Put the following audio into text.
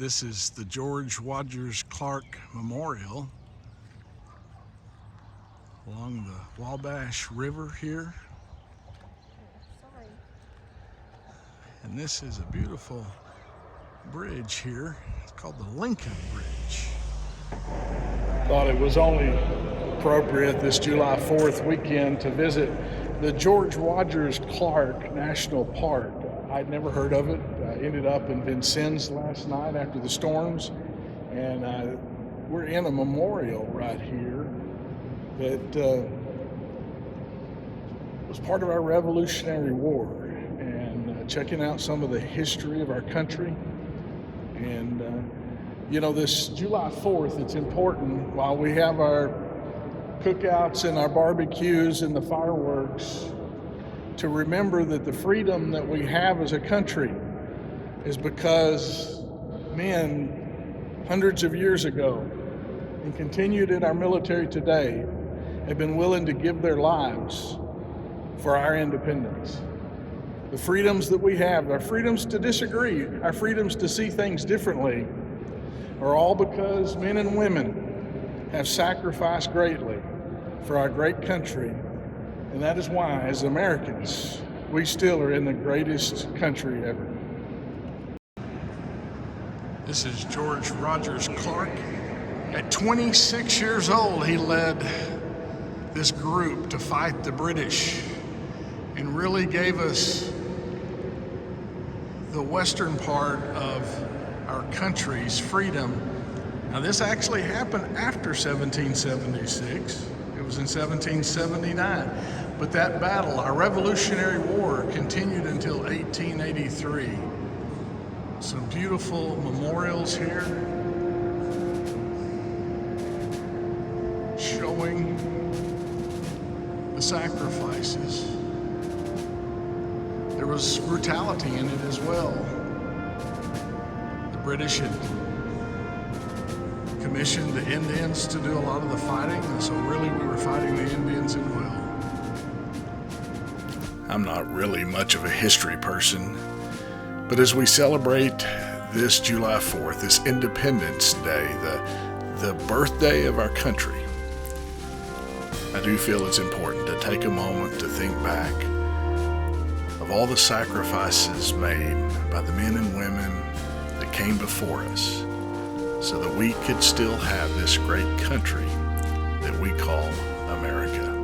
This is the George Rogers Clark Memorial along the Wabash River here. And this is a beautiful bridge here. It's called the Lincoln Bridge. Thought it was only appropriate this July 4th weekend to visit the George Rogers Clark National Park. I'd never heard of it. I ended up in Vincennes last night after the storms, and we're in a memorial right here that was part of our Revolutionary War, and checking out some of the history of our country. And this July 4th, it's important, while we have our cookouts and our barbecues and the fireworks, to remember that the freedom that we have as a country is because men hundreds of years ago, and continued in our military today, have been willing to give their lives for our independence. The freedoms that we have, our freedoms to disagree, our freedoms to see things differently, are all because men and women have sacrificed greatly for our great country. And that is why, as Americans, we still are in the greatest country ever. This is George Rogers Clark. At 26 years old, he led this group to fight the British and really gave us the western part of our country's freedom. Now, this actually happened after 1776. It was in 1779. But that battle, our Revolutionary War, continued until 1883. Some beautiful memorials here showing the sacrifices. There was brutality in it as well. The British had commissioned the Indians to do a lot of the fighting, and so really we were fighting the Indians as well. I'm not really much of a history person, but as we celebrate this July 4th, this Independence Day, the birthday of our country, I do feel it's important to take a moment to think back of all the sacrifices made by the men and women that came before us so that we could still have this great country that we call America.